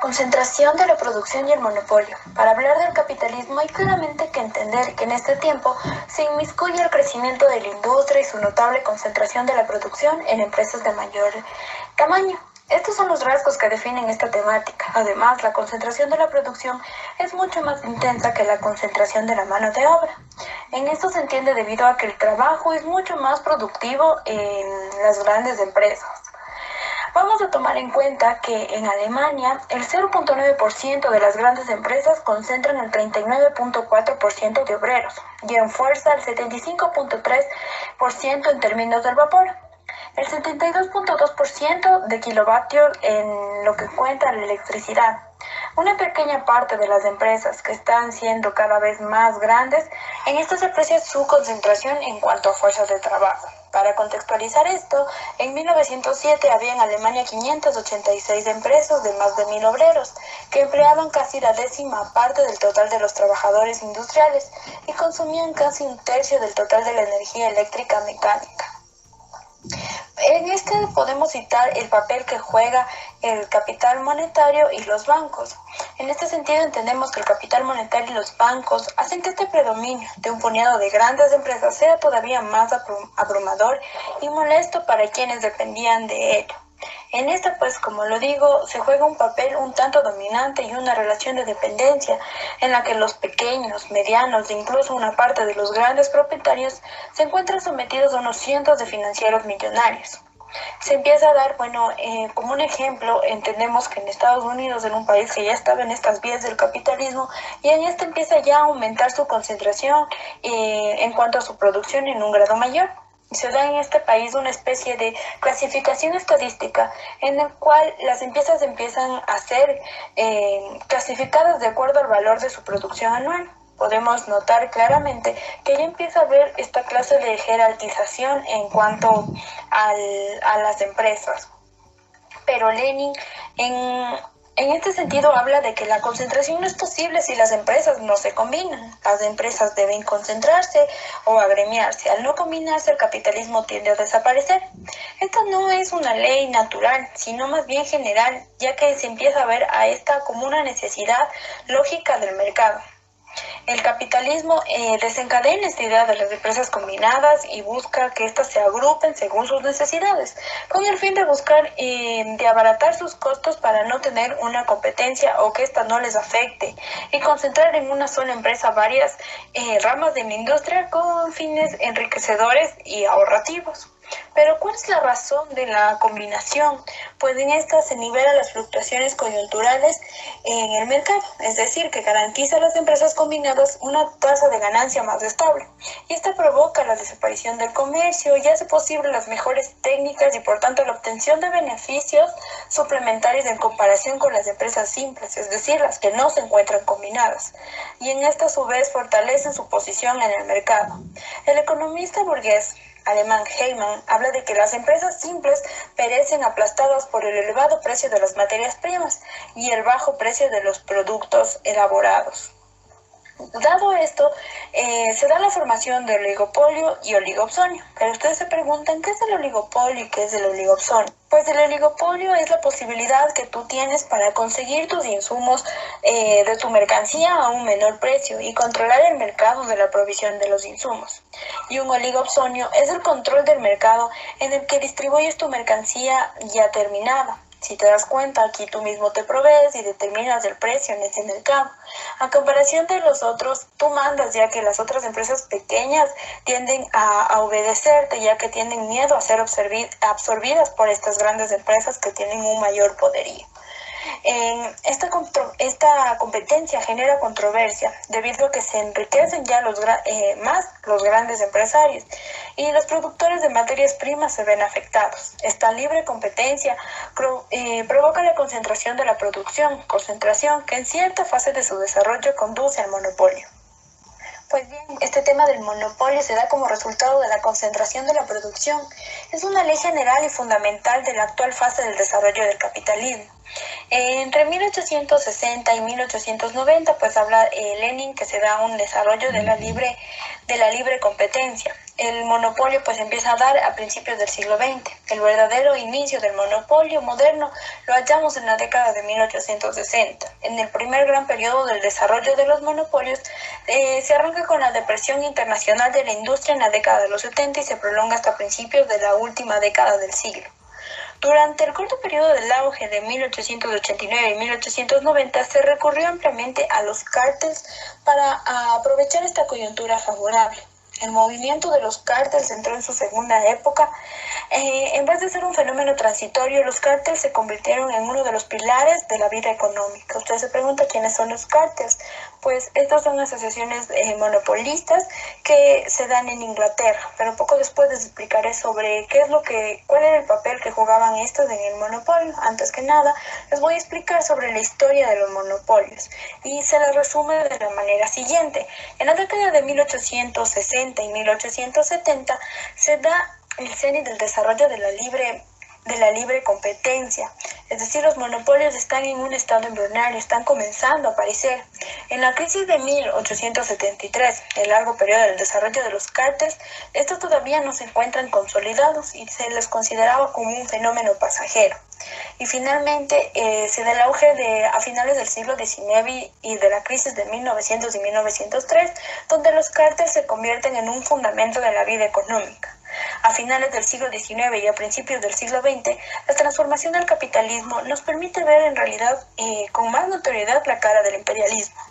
Concentración de la producción y el monopolio. Para hablar del capitalismo hay claramente que entender que en este tiempo se inmiscuye el crecimiento de la industria y su notable concentración de la producción en empresas de mayor tamaño. Estos son los rasgos que definen esta temática. Además, la concentración de la producción es mucho más intensa que la concentración de la mano de obra. En esto se entiende debido a que el trabajo es mucho más productivo en las grandes empresas. Vamos a tomar en cuenta que en Alemania el 0.9% de las grandes empresas concentran el 39.4% de obreros y en fuerza el 75.3% en términos del vapor, el 72.2% de kilovatios en lo que cuenta la electricidad. Una pequeña parte de las empresas que están siendo cada vez más grandes, en esto se aprecia su concentración en cuanto a fuerzas de trabajo. Para contextualizar esto, en 1907 había en Alemania 586 empresas de más de 1.000 obreros, que empleaban casi la décima parte del total de los trabajadores industriales y consumían casi un tercio del total de la energía eléctrica mecánica. En este podemos citar el papel que juega el capital monetario y los bancos. En este sentido entendemos que el capital monetario y los bancos hacen que este predominio de un puñado de grandes empresas sea todavía más abrumador y molesto para quienes dependían de ello. En esta, pues, como lo digo, se juega un papel un tanto dominante y una relación de dependencia en la que los pequeños, medianos e incluso una parte de los grandes propietarios se encuentran sometidos a unos cientos de financieros millonarios. Se empieza a dar, como un ejemplo, entendemos que en Estados Unidos, en un país que ya estaba en estas vías del capitalismo, y en este empieza ya a aumentar su concentración en cuanto a su producción en un grado mayor. Se da en este país una especie de clasificación estadística en el cual las empresas empiezan a ser clasificadas de acuerdo al valor de su producción anual. Podemos notar claramente que ya empieza a haber esta clase de jerarquización en cuanto a las empresas. Pero Lenin en este sentido habla de que la concentración no es posible si las empresas no se combinan. Las empresas deben concentrarse o agremiarse. Al no combinarse, el capitalismo tiende a desaparecer. Esta no es una ley natural, sino más bien general, ya que se empieza a ver a esta como una necesidad lógica del mercado. El capitalismo desencadena esta idea de las empresas combinadas y busca que éstas se agrupen según sus necesidades, con el fin de buscar de abaratar sus costos para no tener una competencia o que ésta no les afecte, y concentrar en una sola empresa varias ramas de la industria con fines enriquecedores y ahorrativos. Pero ¿cuál es la razón de la combinación? Pues en esta se nivelan las fluctuaciones coyunturales en el mercado, es decir, que garantiza a las empresas combinadas una tasa de ganancia más estable. Y esta provoca la desaparición del comercio y hace posible las mejores técnicas y por tanto la obtención de beneficios suplementarios en comparación con las empresas simples, es decir, las que no se encuentran combinadas. Y en esta a su vez fortalecen su posición en el mercado. El economista burgués alemán Heyman habla de que las empresas simples perecen aplastadas por el elevado precio de las materias primas y el bajo precio de los productos elaborados. Dado esto, se da la formación de oligopolio y oligopsonio. Pero ustedes se preguntan, ¿qué es el oligopolio y qué es el oligopsonio? Pues el oligopolio es la posibilidad que tú tienes para conseguir tus insumos de tu mercancía a un menor precio y controlar el mercado de la provisión de los insumos. Y un oligopsonio es el control del mercado en el que distribuyes tu mercancía ya terminada. Si te das cuenta, aquí tú mismo te provees y determinas el precio en ese mercado. A comparación de los otros, tú mandas, ya que las otras empresas pequeñas tienden a obedecerte, ya que tienen miedo a ser absorbidas por estas grandes empresas que tienen un mayor poderío. Esta competencia genera controversia debido a que se enriquecen ya más los grandes empresarios y los productores de materias primas se ven afectados. Esta libre competencia provoca la concentración de la producción, concentración que en cierta fase de su desarrollo conduce al monopolio. Pues bien, este tema del monopolio se da como resultado de la concentración de la producción. Es una ley general y fundamental de la actual fase del desarrollo del capitalismo. Entre 1860 y 1890, pues habla Lenin que se da un desarrollo de la libre competencia. El monopolio pues empieza a dar a principios del siglo XX. El verdadero inicio del monopolio moderno Lo hallamos en la década de 1860. En el primer gran periodo del desarrollo de los monopolios, se arranca con la depresión internacional de la industria en la década de los 70 y se prolonga hasta principios de la última década del siglo. Durante el corto periodo del auge de 1889 y 1890 se recurrió ampliamente a los cárteles para aprovechar esta coyuntura favorable. El movimiento de los cárteles entró en su segunda época. En vez de ser un fenómeno transitorio, los cárteles se convirtieron en uno de los pilares de la vida económica. Usted se pregunta quiénes son los cárteles. Pues estas son asociaciones monopolistas que se dan en Inglaterra, pero poco después les explicaré sobre cuál era el papel que jugaban estos en el monopolio. Antes que nada, les voy a explicar sobre la historia de los monopolios y se la resume de la manera siguiente. En la década de 1860 y 1870 se da el cenit del desarrollo de la libre competencia, es decir, los monopolios están en un estado embrionario, están comenzando a aparecer. En la crisis de 1873, el largo periodo del desarrollo de los cárteles, estos todavía no se encuentran consolidados y se les consideraba como un fenómeno pasajero. Y finalmente se da el auge a finales del siglo XIX y de la crisis de 1900 y 1903, donde los cárteles se convierten en un fundamento de la vida económica. A finales del siglo XIX y a principios del siglo XX, la transformación del capitalismo nos permite ver en realidad con más notoriedad la cara del imperialismo.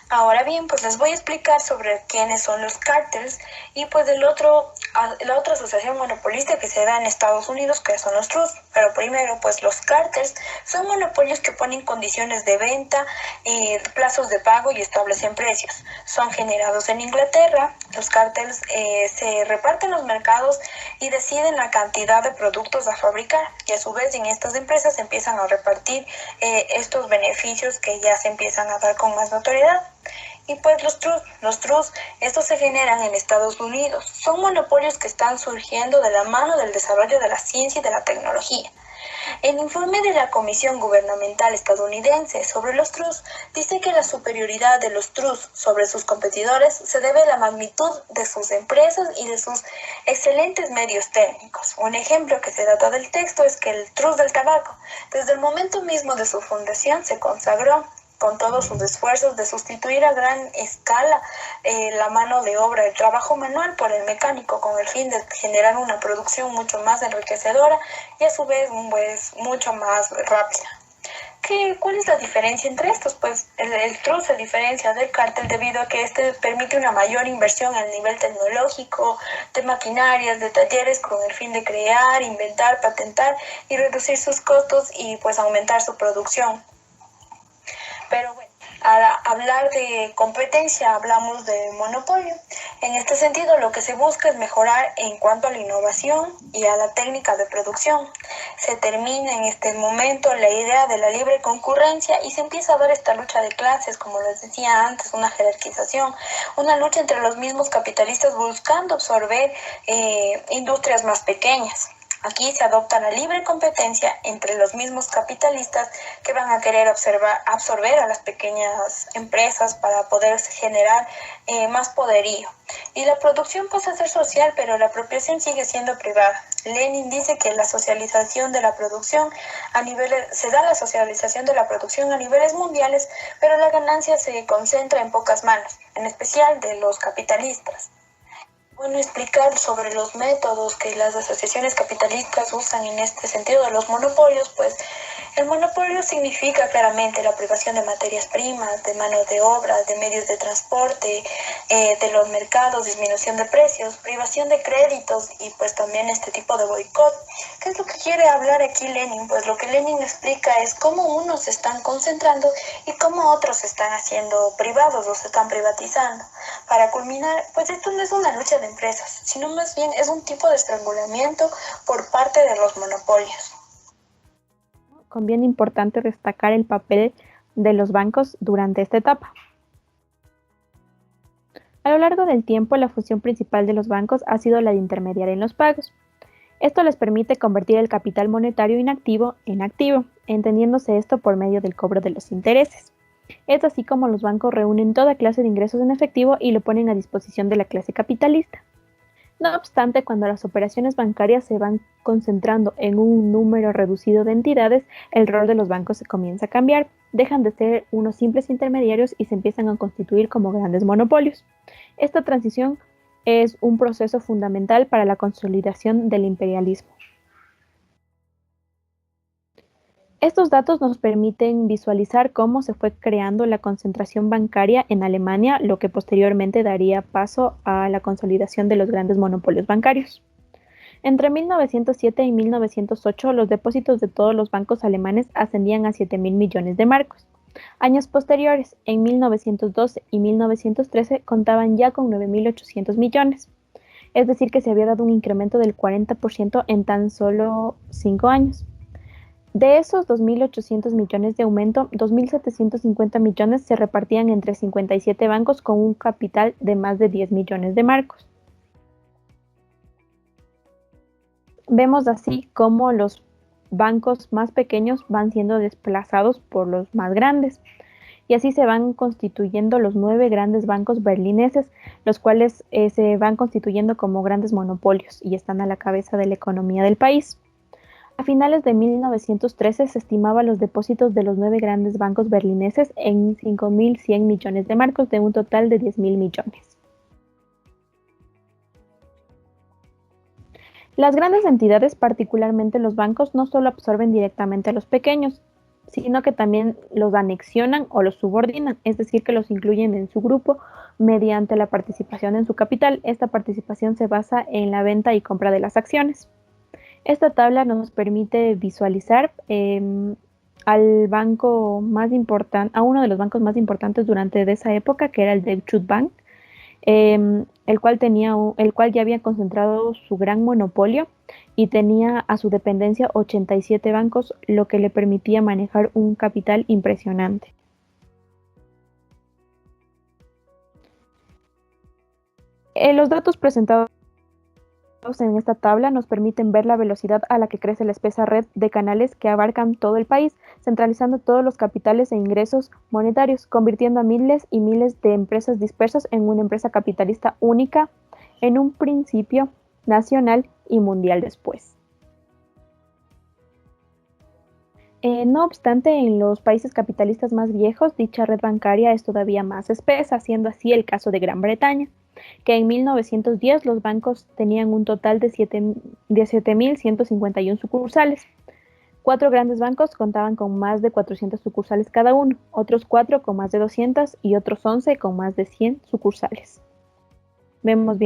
Ahora bien, pues les voy a explicar sobre quiénes son los cárteles y pues la otra asociación monopolista que se da en Estados Unidos, que son los trusts. Pero primero, pues los cárteles son monopolios que ponen condiciones de venta, plazos de pago y establecen precios. Son generados en Inglaterra. Los cárteles se reparten los mercados y deciden la cantidad de productos a fabricar. Y a su vez en estas empresas empiezan a repartir estos beneficios que ya se empiezan a dar con más notoriedad. Y pues los trusts, estos se generan en Estados Unidos. Son monopolios que están surgiendo de la mano del desarrollo de la ciencia y de la tecnología. El informe de la Comisión Gubernamental Estadounidense sobre los trusts dice que la superioridad de los trusts sobre sus competidores se debe a la magnitud de sus empresas y de sus excelentes medios técnicos. Un ejemplo que se data del texto es que el trust del tabaco, desde el momento mismo de su fundación, se consagró con todos sus esfuerzos de sustituir a gran escala la mano de obra, el trabajo manual por el mecánico, con el fin de generar una producción mucho más enriquecedora y a su vez mucho más rápida. ¿Cuál es la diferencia entre estos? Pues el trust se diferencia del cártel debido a que este permite una mayor inversión al nivel tecnológico, de maquinarias, de talleres, con el fin de crear, inventar, patentar y reducir sus costos y pues aumentar su producción. Pero bueno, al hablar de competencia hablamos de monopolio. En este sentido, lo que se busca es mejorar en cuanto a la innovación y a la técnica de producción. Se termina en este momento la idea de la libre concurrencia y se empieza a dar esta lucha de clases, como les decía antes, una jerarquización, una lucha entre los mismos capitalistas buscando absorber industrias más pequeñas. Aquí se adopta la libre competencia entre los mismos capitalistas que van a querer absorber a las pequeñas empresas para poder generar más poderío. Y la producción pasa a ser social, pero la apropiación sigue siendo privada. Lenin dice que la socialización de la producción se da la socialización de la producción a niveles mundiales, pero la ganancia se concentra en pocas manos, en especial de los capitalistas. Bueno, explicar sobre los métodos que las asociaciones capitalistas usan en este sentido de los monopolios, pues el monopolio significa claramente la privación de materias primas, de mano de obra, de medios de transporte, de los mercados, disminución de precios, privación de créditos y pues también este tipo de boicot. ¿Qué es lo que quiere hablar aquí Lenin? Pues lo que Lenin explica es cómo unos se están concentrando y cómo otros se están haciendo privados o se están privatizando. Para culminar, pues esto no es una lucha de empresas, sino más bien es un tipo de estrangulamiento por parte de los monopolios. Conviene importante destacar el papel de los bancos durante esta etapa. A lo largo del tiempo, la función principal de los bancos ha sido la de intermediar en los pagos. Esto les permite convertir el capital monetario inactivo en activo, entendiéndose esto por medio del cobro de los intereses. Es así como los bancos reúnen toda clase de ingresos en efectivo y lo ponen a disposición de la clase capitalista. No obstante, cuando las operaciones bancarias se van concentrando en un número reducido de entidades, el rol de los bancos se comienza a cambiar. Dejan de ser unos simples intermediarios y se empiezan a constituir como grandes monopolios. Esta transición es un proceso fundamental para la consolidación del imperialismo. Estos datos nos permiten visualizar cómo se fue creando la concentración bancaria en Alemania, lo que posteriormente daría paso a la consolidación de los grandes monopolios bancarios. Entre 1907 y 1908, los depósitos de todos los bancos alemanes ascendían a 7.000 millones de marcos. Años posteriores, en 1912 y 1913, contaban ya con 9.800 millones. Es decir, que se había dado un incremento del 40% en tan solo 5 años. De esos 2.800 millones de aumento, 2.750 millones se repartían entre 57 bancos con un capital de más de 10 millones de marcos. Vemos así cómo los bancos más pequeños van siendo desplazados por los más grandes. Y así se van constituyendo los 9 grandes bancos berlineses, los cuales se van constituyendo como grandes monopolios y están a la cabeza de la economía del país. A finales de 1913 se estimaba los depósitos de los 9 grandes bancos berlineses en 5.100 millones de marcos de un total de 10.000 millones. Las grandes entidades, particularmente los bancos, no solo absorben directamente a los pequeños, sino que también los anexionan o los subordinan, es decir, que los incluyen en su grupo mediante la participación en su capital. Esta participación se basa en la venta y compra de las acciones. Esta tabla nos permite visualizar al banco más importante, a uno de los bancos más importantes durante esa época, que era el Deutsche Bank, el cual ya había concentrado su gran monopolio y tenía a su dependencia 87 bancos, lo que le permitía manejar un capital impresionante. Los datos presentados en esta tabla nos permiten ver la velocidad a la que crece la espesa red de canales que abarcan todo el país, centralizando todos los capitales e ingresos monetarios, convirtiendo a miles y miles de empresas dispersas en una empresa capitalista única en un principio, nacional y mundial después. No obstante, en los países capitalistas más viejos, dicha red bancaria es todavía más espesa, siendo así el caso de Gran Bretaña, que en 1910 los bancos tenían un total de 7.151 sucursales. 4 grandes bancos contaban con más de 400 sucursales cada uno, otros 4 con más de 200 y otros 11 con más de 100 sucursales. Vamos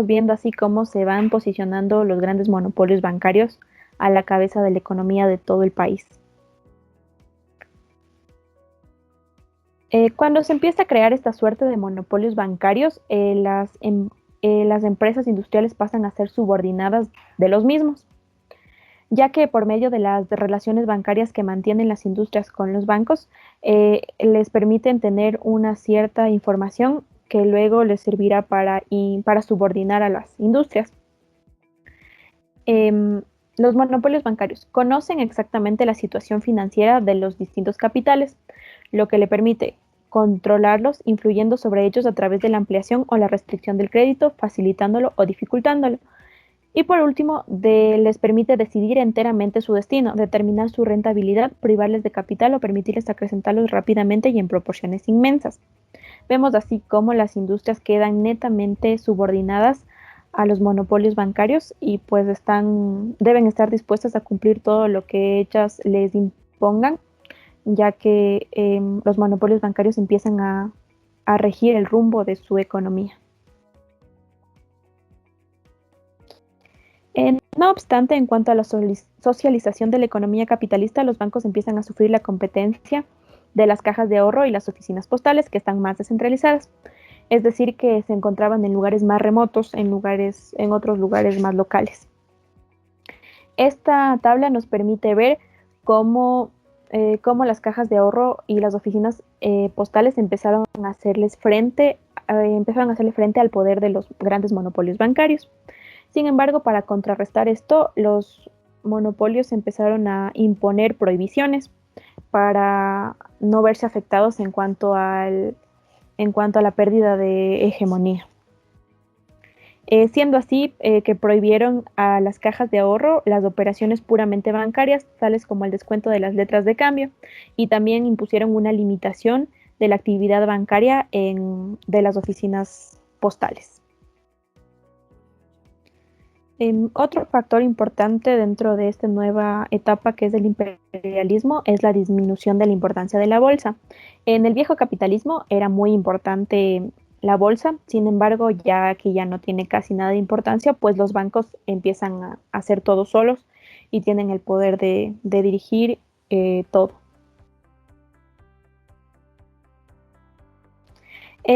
viendo así cómo se van posicionando los grandes monopolios bancarios a la cabeza de la economía de todo el país. Cuando se empieza a crear esta suerte de monopolios bancarios, las empresas industriales pasan a ser subordinadas de los mismos, ya que por medio de las relaciones bancarias que mantienen las industrias con los bancos, les permiten tener una cierta información que luego les servirá para subordinar a las industrias. Los monopolios bancarios conocen exactamente la situación financiera de los distintos capitales, lo que le permite controlarlos, influyendo sobre ellos a través de la ampliación o la restricción del crédito, facilitándolo o dificultándolo. Y por último, les permite decidir enteramente su destino, determinar su rentabilidad, privarles de capital o permitirles acrecentarlos rápidamente y en proporciones inmensas. Vemos así cómo las industrias quedan netamente subordinadas a los monopolios bancarios y pues deben estar dispuestas a cumplir todo lo que ellas les impongan, ya que los monopolios bancarios empiezan a regir el rumbo de su economía. No obstante, en cuanto a la socialización de la economía capitalista, los bancos empiezan a sufrir la competencia de las cajas de ahorro y las oficinas postales, que están más descentralizadas. Es decir, que se encontraban en lugares más remotos, en otros lugares más locales. Esta tabla nos permite ver cómo las cajas de ahorro y las oficinas postales empezaron a hacerle frente al poder de los grandes monopolios bancarios. Sin embargo, para contrarrestar esto, los monopolios empezaron a imponer prohibiciones para no verse afectados en cuanto a la pérdida de hegemonía. siendo así que prohibieron a las cajas de ahorro las operaciones puramente bancarias, tales como el descuento de las letras de cambio, y también impusieron una limitación de la actividad bancaria de las oficinas postales. Otro factor importante dentro de esta nueva etapa que es el imperialismo es la disminución de la importancia de la bolsa. En el viejo capitalismo era muy importante la bolsa, sin embargo, ya que ya no tiene casi nada de importancia, pues los bancos empiezan a hacer todo solos y tienen el poder de dirigir todo.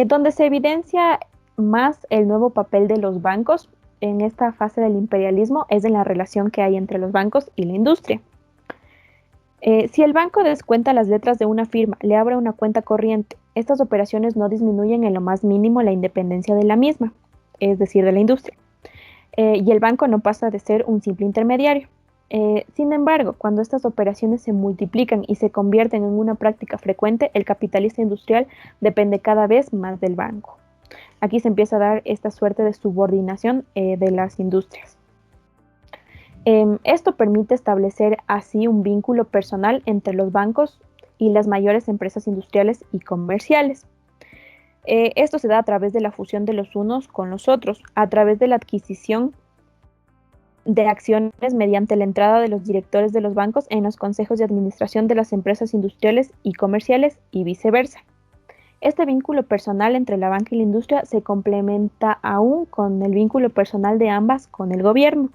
Donde se evidencia más el nuevo papel de los bancos en esta fase del imperialismo es en la relación que hay entre los bancos y la industria. Si el banco descuenta las letras de una firma, le abre una cuenta corriente, estas operaciones no disminuyen en lo más mínimo la independencia de la misma, es decir, de la industria. Y el banco no pasa de ser un simple intermediario. Sin embargo, cuando estas operaciones se multiplican y se convierten en una práctica frecuente, el capitalista industrial depende cada vez más del banco. Aquí se empieza a dar esta suerte de subordinación de las industrias. Esto permite establecer así un vínculo personal entre los bancos y las mayores empresas industriales y comerciales. Esto se da a través de la fusión de los unos con los otros, a través de la adquisición de acciones mediante la entrada de los directores de los bancos en los consejos de administración de las empresas industriales y comerciales y viceversa. Este vínculo personal entre la banca y la industria se complementa aún con el vínculo personal de ambas con el gobierno.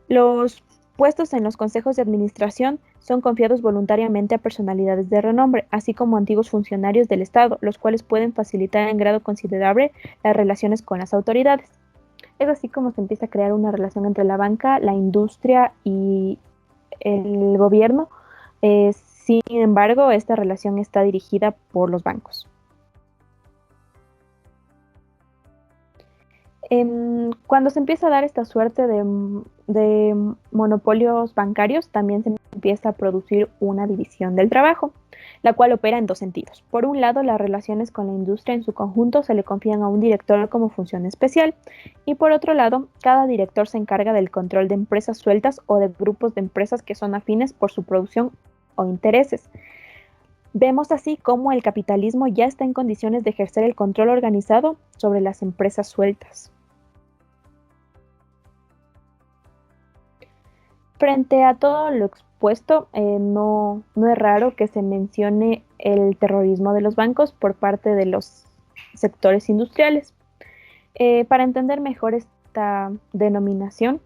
Los puestos en los consejos de administración son confiados voluntariamente a personalidades de renombre, así como antiguos funcionarios del Estado, los cuales pueden facilitar en grado considerable las relaciones con las autoridades. Es así como se empieza a crear una relación entre la banca, la industria y el gobierno. Sin embargo, esta relación está dirigida por los bancos. Cuando se empieza a dar esta suerte de monopolios bancarios, también se empieza a producir una división del trabajo, la cual opera en dos sentidos. Por un lado, las relaciones con la industria en su conjunto se le confían a un director como función especial, y por otro lado, cada director se encarga del control de empresas sueltas o de grupos de empresas que son afines por su producción o intereses. Vemos así cómo el capitalismo ya está en condiciones de ejercer el control organizado sobre las empresas sueltas. Frente a todo lo expuesto, no es raro que se mencione el terrorismo de los bancos por parte de los sectores industriales. Para entender mejor esta denominación,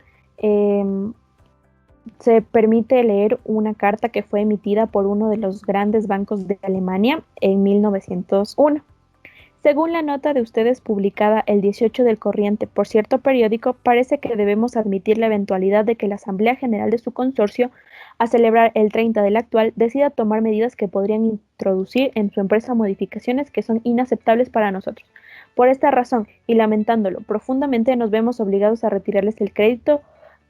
se permite leer una carta que fue emitida por uno de los grandes bancos de Alemania en 1901. Según la nota de ustedes publicada el 18 del corriente por cierto periódico, parece que debemos admitir la eventualidad de que la Asamblea General de su consorcio, a celebrar el 30 del actual, decida tomar medidas que podrían introducir en su empresa modificaciones que son inaceptables para nosotros. Por esta razón, y lamentándolo profundamente, nos vemos obligados a retirarles el crédito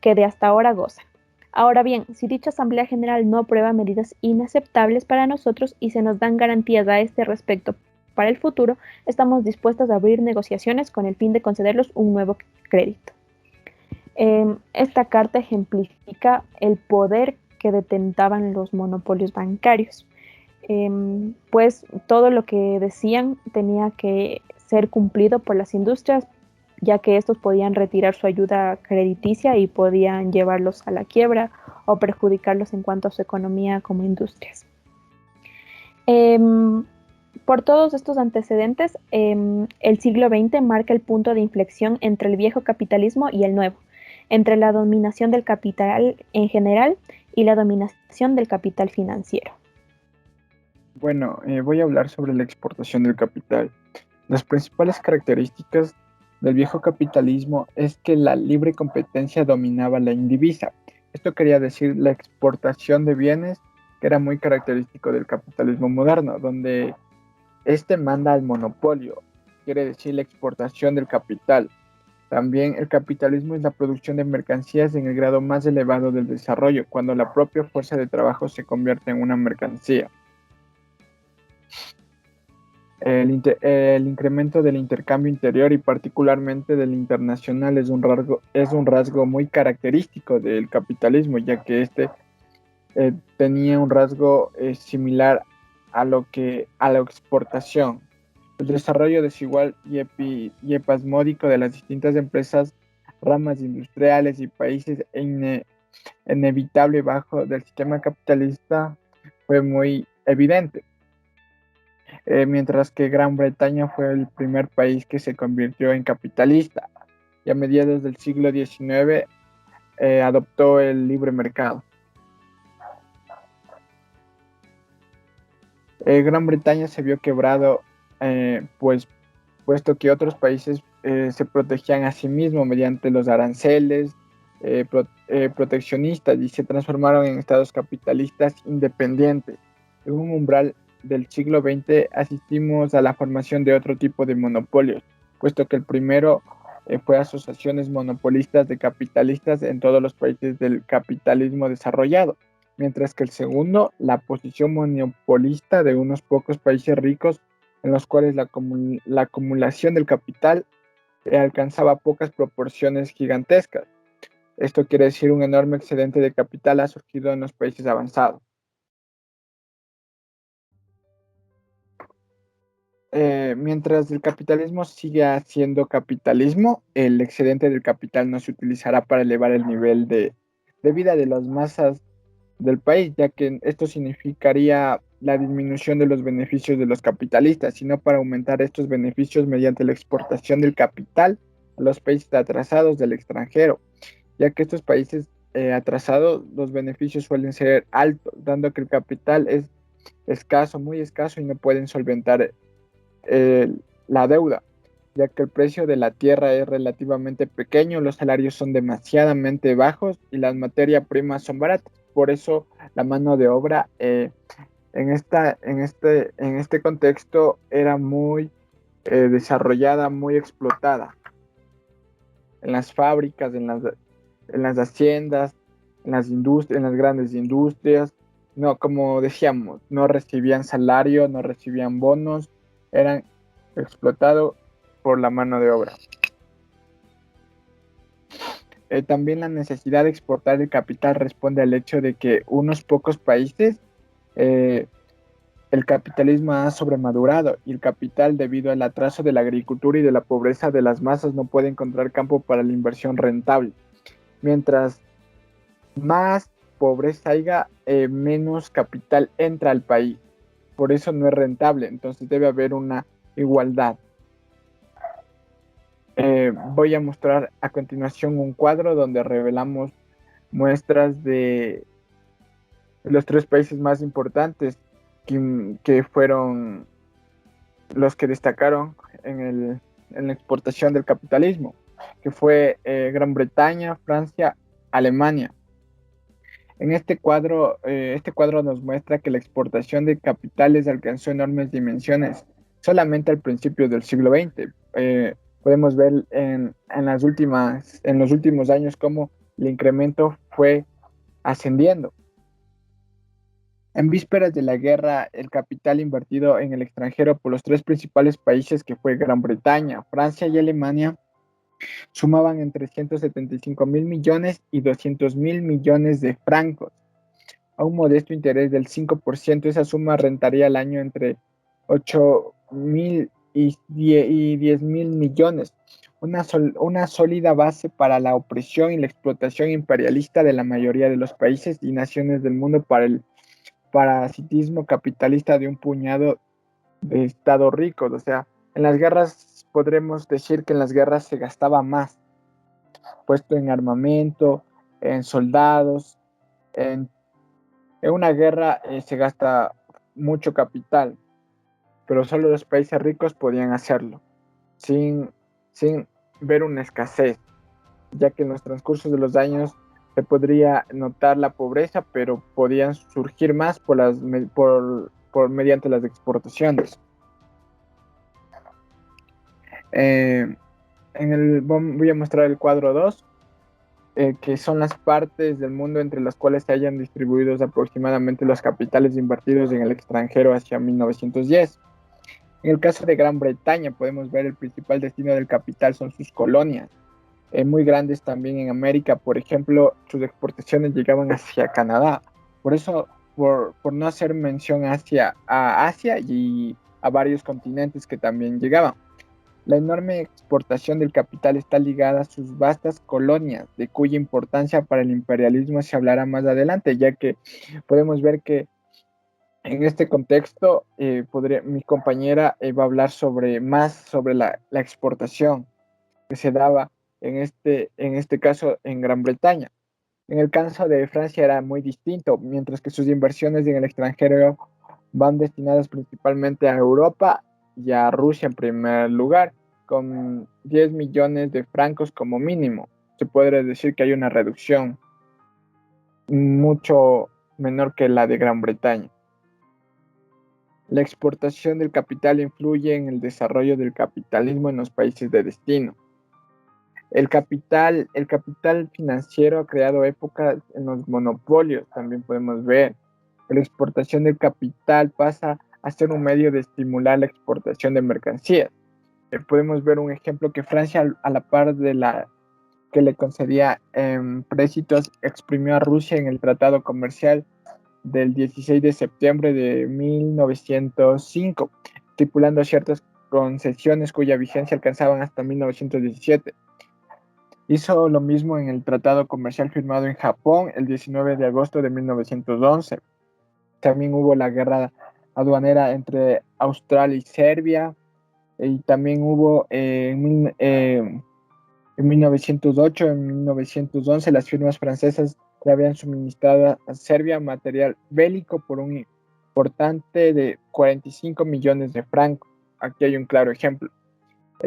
que de hasta ahora gozan. Ahora bien, si dicha Asamblea General no aprueba medidas inaceptables para nosotros y se nos dan garantías a este respecto para el futuro, estamos dispuestos a abrir negociaciones con el fin de concederlos un nuevo crédito. Esta carta ejemplifica el poder que detentaban los monopolios bancarios, pues todo lo que decían tenía que ser cumplido por las industrias, ya que estos podían retirar su ayuda crediticia y podían llevarlos a la quiebra o perjudicarlos en cuanto a su economía como industrias. Por todos estos antecedentes, el siglo XX marca el punto de inflexión entre el viejo capitalismo y el nuevo, entre la dominación del capital en general y la dominación del capital financiero. Bueno, voy a hablar sobre la exportación del capital. Las principales características del viejo capitalismo es que la libre competencia dominaba la indivisa. Esto quería decir la exportación de bienes, que era muy característico del capitalismo moderno, donde este manda al monopolio, quiere decir la exportación del capital. También el capitalismo es la producción de mercancías en el grado más elevado del desarrollo, cuando la propia fuerza de trabajo se convierte en una mercancía. El incremento del intercambio interior y particularmente del internacional es un rasgo muy característico del capitalismo, ya que tenía un rasgo similar a la exportación. El desarrollo desigual y espasmódico de las distintas empresas, ramas industriales y países inevitable bajo del sistema capitalista fue muy evidente. Mientras que Gran Bretaña fue el primer país que se convirtió en capitalista y a mediados del siglo XIX adoptó el libre mercado. Gran Bretaña se vio quebrado puesto que otros países se protegían a sí mismos mediante los aranceles proteccionistas y se transformaron en estados capitalistas independientes. En un umbral del siglo XX asistimos a la formación de otro tipo de monopolios, puesto que el primero fue asociaciones monopolistas de capitalistas en todos los países del capitalismo desarrollado, mientras que el segundo, la posición monopolista de unos pocos países ricos en los cuales la acumulación del capital alcanzaba pocas proporciones gigantescas. Esto quiere decir un enorme excedente de capital ha surgido en los países avanzados. Mientras el capitalismo siga siendo capitalismo, el excedente del capital no se utilizará para elevar el nivel de vida de las masas del país, ya que esto significaría la disminución de los beneficios de los capitalistas, sino para aumentar estos beneficios mediante la exportación del capital a los países atrasados del extranjero, ya que estos países atrasados los beneficios suelen ser altos, dando que el capital es escaso, muy escaso y no pueden solventar la deuda, ya que el precio de la tierra es relativamente pequeño, los salarios son demasiadamente bajos y las materias primas son baratas. Por eso la mano de obra en este contexto era muy desarrollada, muy explotada en las fábricas, en las haciendas, en las grandes industrias. No, como decíamos, no recibían salario, no recibían bonos, eran explotados por la mano de obra. También la necesidad de exportar el capital responde al hecho de que unos pocos países el capitalismo ha sobremadurado y el capital, debido al atraso de la agricultura y de la pobreza de las masas, no puede encontrar campo para la inversión rentable. Mientras más pobreza haya, menos capital entra al país. Por eso no es rentable, entonces debe haber una igualdad. Voy a mostrar a continuación un cuadro donde revelamos muestras de los 3 países más importantes que fueron los que destacaron en la exportación del capitalismo, que fue Gran Bretaña, Francia, Alemania. En este cuadro nos muestra que la exportación de capitales alcanzó enormes dimensiones solamente al principio del siglo XX. Podemos ver en los últimos años cómo el incremento fue ascendiendo. En vísperas de la guerra, el capital invertido en el extranjero por los 3 principales países, que fue Gran Bretaña, Francia y Alemania, sumaban entre 175.000 millones y 200.000 millones de francos. A un modesto interés del 5%, esa suma rentaría al año entre 8.000 y 10.000 millones, una sólida base para la opresión y la explotación imperialista de la mayoría de los países y naciones del mundo para el parasitismo capitalista de un puñado de estados ricos. O sea, en las guerras podremos decir que en las guerras se gastaba más, puesto en armamento, en soldados. En una guerra se gasta mucho capital, pero solo los países ricos podían hacerlo, sin ver una escasez, ya que en los transcurso de los años se podría notar la pobreza, pero podían surgir más mediante las exportaciones. Voy a mostrar el cuadro 2, que son las partes del mundo entre las cuales se hayan distribuido aproximadamente los capitales invertidos en el extranjero hacia 1910. En el caso de Gran Bretaña podemos ver el principal destino del capital son sus colonias, muy grandes también en América. Por ejemplo, sus exportaciones llegaban hacia Canadá. Por eso, por no hacer mención a Asia y a varios continentes que también llegaban. La enorme exportación del capital está ligada a sus vastas colonias, de cuya importancia para el imperialismo se hablará más adelante, ya que podemos ver que en este contexto mi compañera va a hablar más sobre la exportación que se daba en este caso en Gran Bretaña. En el caso de Francia era muy distinto, mientras que sus inversiones en el extranjero van destinadas principalmente a Europa y a Rusia en primer lugar, con 10 millones de francos como mínimo. Se podría decir que hay una reducción mucho menor que la de Gran Bretaña. La exportación del capital influye en el desarrollo del capitalismo en los países de destino. El capital financiero ha creado épocas en los monopolios, también podemos ver. La exportación del capital pasa a ser un medio de estimular la exportación de mercancías. Podemos ver un ejemplo que Francia, a la par de la que le concedía préstitos, exprimió a Rusia en el Tratado Comercial del 16 de septiembre de 1905, estipulando ciertas concesiones cuya vigencia alcanzaban hasta 1917. Hizo lo mismo en el Tratado Comercial firmado en Japón el 19 de agosto de 1911. También hubo la guerra aduanera entre Australia y Serbia, y también hubo en 1908, en 1911, las firmas francesas le habían suministrado a Serbia material bélico por un importante de 45 millones de francos. Aquí hay un claro ejemplo.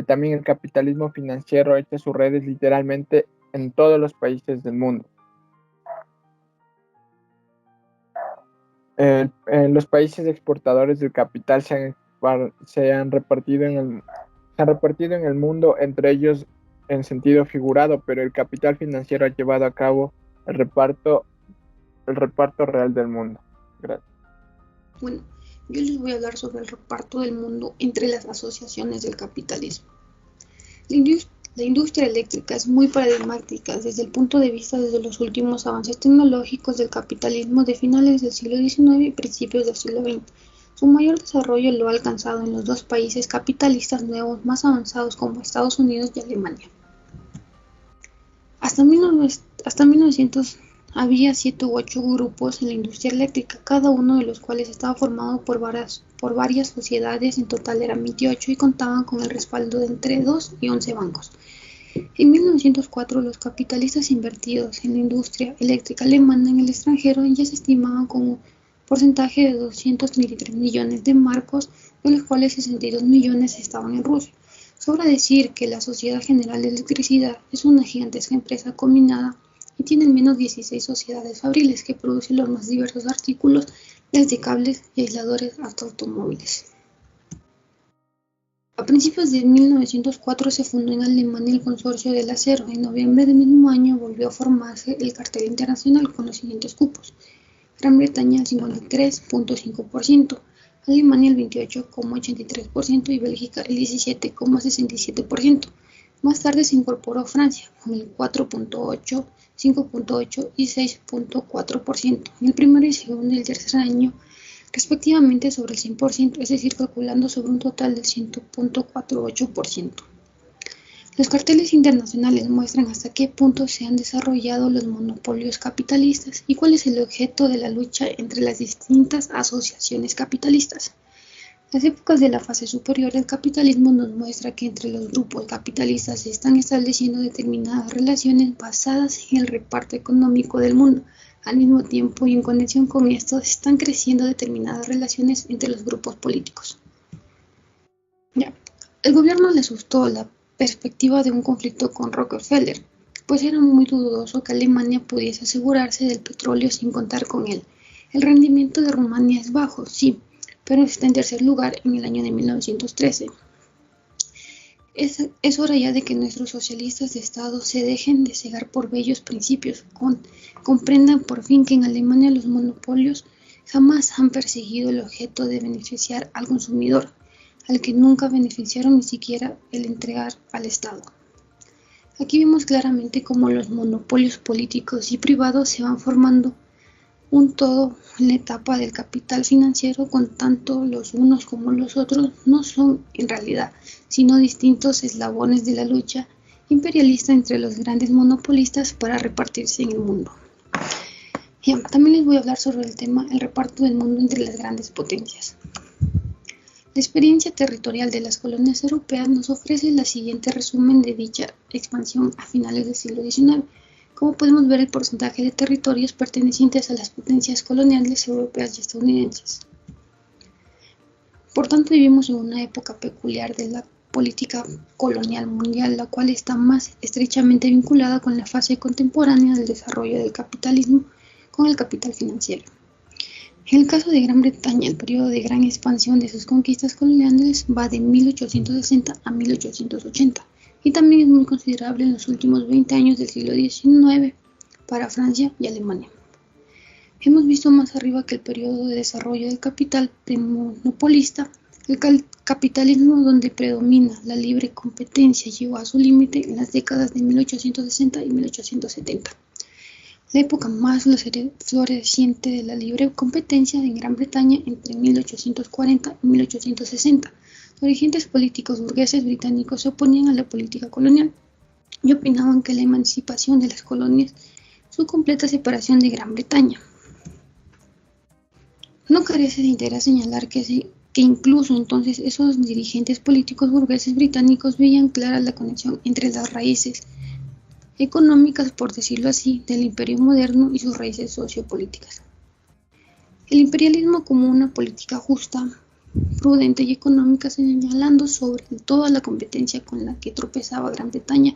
También el capitalismo financiero echa sus redes literalmente en todos los países del mundo. Los países exportadores del capital se han repartido en el mundo, entre ellos en sentido figurado, pero el capital financiero ha llevado a cabo el reparto real del mundo. Gracias. Bueno, yo les voy a hablar sobre el reparto del mundo entre las asociaciones del capitalismo. La industria eléctrica es muy paradigmática desde el punto de vista de los últimos avances tecnológicos del capitalismo de finales del siglo XIX y principios del siglo XX. Su mayor desarrollo lo ha alcanzado en los dos países capitalistas nuevos más avanzados como Estados Unidos y Alemania. Hasta 1900 había 7 u 8 grupos en la industria eléctrica, cada uno de los cuales estaba formado por varias sociedades. En total eran 28 y contaban con el respaldo de entre 2 y 11 bancos. En 1904 los capitalistas invertidos en la industria eléctrica alemana en el extranjero ya se estimaban con un porcentaje de 233 millones de marcos, de los cuales 62 millones estaban en Rusia. Sobra decir que la Sociedad General de Electricidad es una gigantesca empresa combinada y tiene al menos 16 sociedades fabriles que producen los más diversos artículos, desde cables y aisladores hasta automóviles. A principios de 1904 se fundó en Alemania el Consorcio del Acero. En noviembre del mismo año volvió a formarse el cartel internacional con los siguientes cupos: Gran Bretaña el 53.5%, Alemania el 28.83% y Bélgica el 17.67%. Más tarde se incorporó Francia con el 4.8%, 5.8% y 6.4% en el primero y segundo y el tercer año, respectivamente, sobre el 100%, es decir, calculando sobre un total del 100.48%. Los carteles internacionales muestran hasta qué punto se han desarrollado los monopolios capitalistas y cuál es el objeto de la lucha entre las distintas asociaciones capitalistas. Las épocas de la fase superior del capitalismo nos muestra que entre los grupos capitalistas se están estableciendo determinadas relaciones basadas en el reparto económico del mundo. Al mismo tiempo y en conexión con esto están creciendo determinadas relaciones entre los grupos políticos. El gobierno le asustó la perspectiva de un conflicto con Rockefeller, pues era muy dudoso que Alemania pudiese asegurarse del petróleo sin contar con él. El rendimiento de Rumania es bajo, sí, pero está en tercer lugar en el año de 1913. Es hora ya de que nuestros socialistas de Estado se dejen de cegar por bellos principios, comprendan por fin que en Alemania los monopolios jamás han perseguido el objeto de beneficiar al consumidor. al que nunca beneficiaron ni siquiera el entregar al Estado. Aquí vemos claramente cómo los monopolios políticos y privados se van formando un todo en la etapa del capital financiero, con tanto los unos como los otros no son en realidad sino distintos eslabones de la lucha imperialista entre los grandes monopolistas para repartirse en el mundo. Bien, también les voy a hablar sobre el tema el reparto del mundo entre las grandes potencias. La experiencia territorial de las colonias europeas nos ofrece el siguiente resumen de dicha expansión a finales del siglo XIX. Como podemos ver, el porcentaje de territorios pertenecientes a las potencias coloniales europeas y estadounidenses. Por tanto, vivimos en una época peculiar de la política colonial mundial, la cual está más estrechamente vinculada con la fase contemporánea del desarrollo del capitalismo con el capital financiero. En el caso de Gran Bretaña, el periodo de gran expansión de sus conquistas coloniales va de 1860 a 1880 y también es muy considerable en los últimos 20 años del siglo XIX para Francia y Alemania. Hemos visto más arriba que el periodo de desarrollo del capital monopolista, el capitalismo donde predomina la libre competencia, llegó a su límite en las décadas de 1860 y 1870. La época más floreciente de la libre competencia en Gran Bretaña entre 1840 y 1860. Los dirigentes políticos burgueses británicos se oponían a la política colonial y opinaban que la emancipación de las colonias, su completa separación de Gran Bretaña. No carece de interés señalar que incluso entonces esos dirigentes políticos burgueses británicos veían clara la conexión entre las raíces económicas, por decirlo así, del imperio moderno y sus raíces sociopolíticas. El imperialismo como una política justa, prudente y económica, señalando sobre toda la competencia con la que tropezaba Gran Bretaña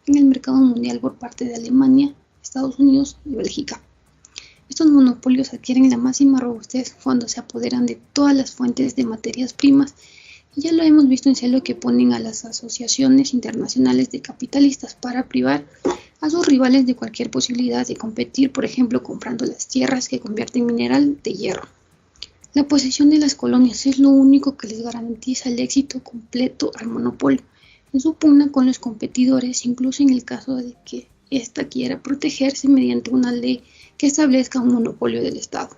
en el mercado mundial por parte de Alemania, Estados Unidos y Bélgica. Estos monopolios adquieren la máxima robustez cuando se apoderan de todas las fuentes de materias primas. Y ya lo hemos visto en lo que ponen a las asociaciones internacionales de capitalistas para privar a sus rivales de cualquier posibilidad de competir, por ejemplo, comprando las tierras que convierten mineral de hierro. La posesión de las colonias es lo único que les garantiza el éxito completo al monopolio en su pugna con los competidores, incluso en el caso de que ésta quiera protegerse mediante una ley que establezca un monopolio del Estado.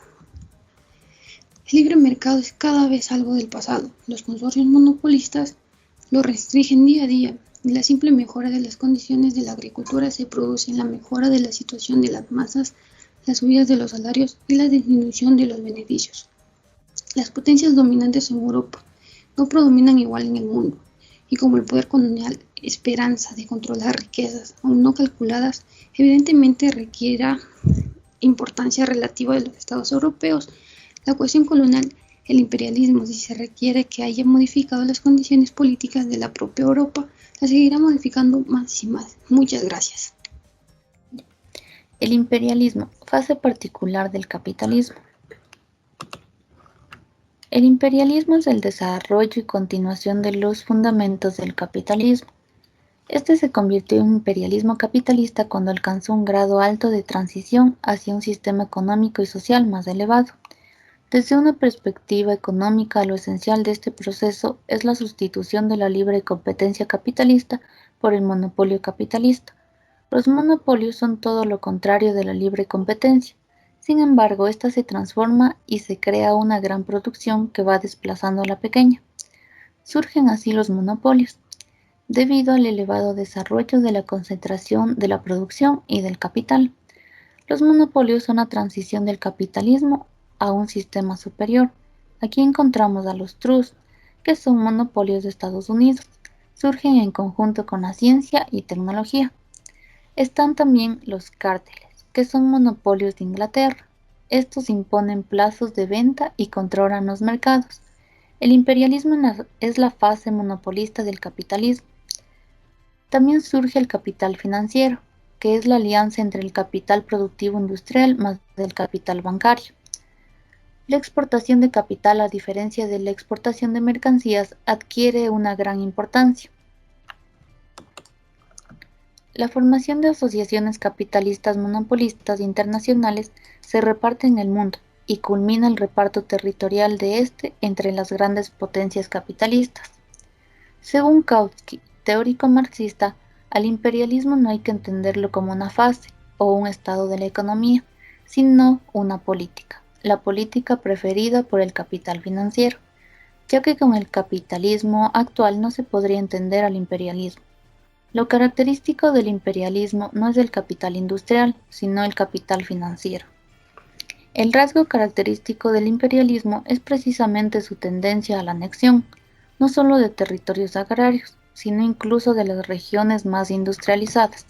El libre mercado es cada vez algo del pasado. Los consorcios monopolistas lo restringen día a día y la simple mejora de las condiciones de la agricultura se produce en la mejora de la situación de las masas, las subidas de los salarios y la disminución de los beneficios. Las potencias dominantes en Europa no predominan igual en el mundo y como el poder colonial esperanza de controlar riquezas aún no calculadas evidentemente requiera importancia relativa de los estados europeos. La cuestión colonial, el imperialismo, si se requiere que haya modificado las condiciones políticas de la propia Europa, la seguirá modificando más y más. Muchas gracias. El imperialismo, fase particular del capitalismo. El imperialismo es el desarrollo y continuación de los fundamentos del capitalismo. Este se convirtió en imperialismo capitalista cuando alcanzó un grado alto de transición hacia un sistema económico y social más elevado. Desde una perspectiva económica, lo esencial de este proceso es la sustitución de la libre competencia capitalista por el monopolio capitalista. Los monopolios son todo lo contrario de la libre competencia. Sin embargo, esta se transforma y se crea una gran producción que va desplazando a la pequeña. Surgen así los monopolios, debido al elevado desarrollo de la concentración de la producción y del capital. Los monopolios son la transición del capitalismo a un sistema superior. Aquí encontramos a los trusts, que son monopolios de Estados Unidos. Surgen en conjunto con la ciencia y tecnología. Están también los cárteles, que son monopolios de Inglaterra. Estos imponen plazos de venta y controlan los mercados. El imperialismo es la fase monopolista del capitalismo. También surge el capital financiero, que es la alianza entre el capital productivo industrial más el capital bancario. La exportación de capital, a diferencia de la exportación de mercancías, adquiere una gran importancia. La formación de asociaciones capitalistas monopolistas internacionales se reparte en el mundo y culmina el reparto territorial de este entre las grandes potencias capitalistas. Según Kautsky, teórico marxista, al imperialismo no hay que entenderlo como una fase o un estado de la economía, sino una política, la política preferida por el capital financiero, ya que con el capitalismo actual no se podría entender al imperialismo. Lo característico del imperialismo no es el capital industrial, sino el capital financiero. El rasgo característico del imperialismo es precisamente su tendencia a la anexión, no solo de territorios agrarios, sino incluso de las regiones más industrializadas.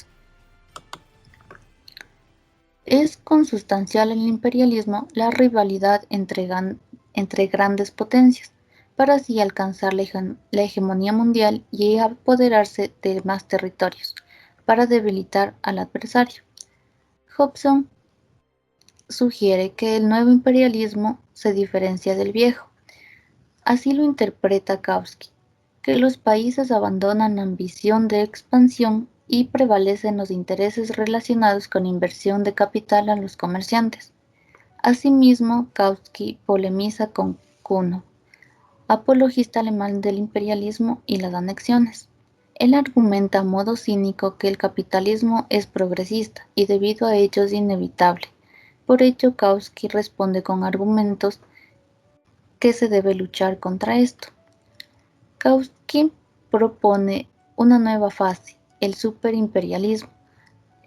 Es consustancial al imperialismo la rivalidad entre grandes potencias, para así alcanzar la hegemonía mundial y apoderarse de más territorios, para debilitar al adversario. Hobson sugiere que el nuevo imperialismo se diferencia del viejo. Así lo interpreta Kautsky, que los países abandonan la ambición de expansión y prevalecen los intereses relacionados con inversión de capital a los comerciantes. Asimismo, Kautsky polemiza con Kuno, apologista alemán del imperialismo y las anexiones. Él argumenta a modo cínico que el capitalismo es progresista y debido a ello es inevitable. Por ello, Kautsky responde con argumentos que se debe luchar contra esto. Kautsky propone una nueva fase, el superimperialismo.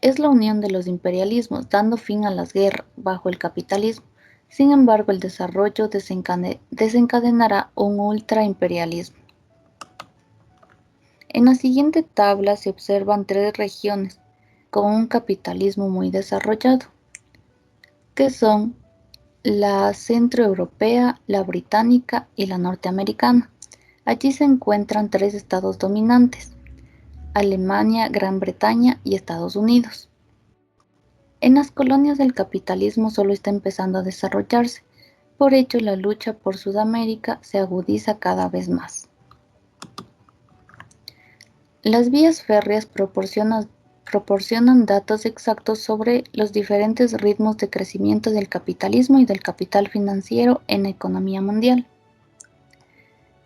Es la unión de los imperialismos, dando fin a las guerras bajo el capitalismo. Sin embargo, el desarrollo desencadenará un ultraimperialismo. En la siguiente tabla se observan 3 regiones con un capitalismo muy desarrollado, que son la centroeuropea, la británica y la norteamericana. Allí se encuentran 3 estados dominantes: Alemania, Gran Bretaña y Estados Unidos. En las colonias el capitalismo solo está empezando a desarrollarse, por ello la lucha por Sudamérica se agudiza cada vez más. Las vías férreas proporcionan datos exactos sobre los diferentes ritmos de crecimiento del capitalismo y del capital financiero en la economía mundial.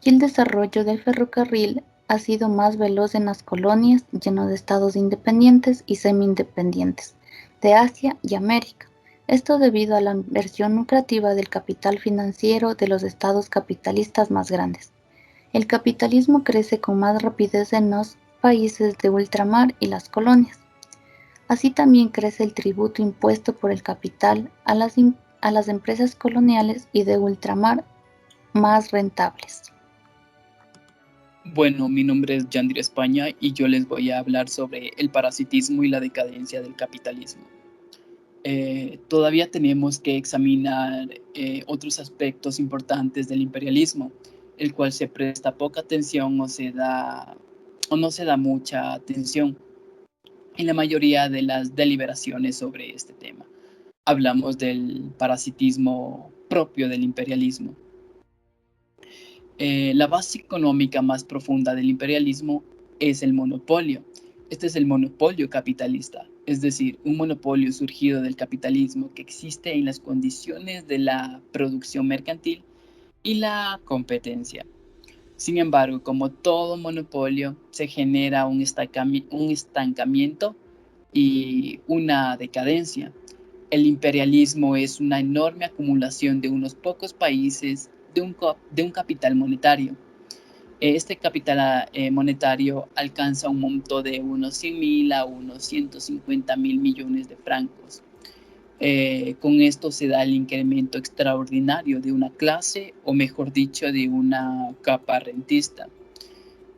Y el desarrollo del ferrocarril ha sido más veloz en las colonias, lleno de estados independientes y semi-independientes de Asia y América. Esto debido a la inversión lucrativa del capital financiero de los estados capitalistas más grandes. El capitalismo crece con más rapidez en los países de ultramar y las colonias. Así también crece el tributo impuesto por el capital a las empresas coloniales y de ultramar más rentables. Bueno, mi nombre es Yandri España y yo les voy a hablar sobre el parasitismo y la decadencia del capitalismo. Todavía tenemos que examinar otros aspectos importantes del imperialismo, el cual se presta poca atención o no se da mucha atención en la mayoría de las deliberaciones sobre este tema. Hablamos del parasitismo propio del imperialismo. La base económica más profunda del imperialismo es el monopolio. Este es el monopolio capitalista, es decir, un monopolio surgido del capitalismo que existe en las condiciones de la producción mercantil y la competencia. Sin embargo, como todo monopolio, se genera un estancamiento y una decadencia. El imperialismo es una enorme acumulación de unos pocos países de un capital monetario. Este capital monetario alcanza un monto de unos 100.000 a unos 150.000 millones de francos. Con esto se da el incremento extraordinario de una clase, o mejor dicho, de una capa rentista.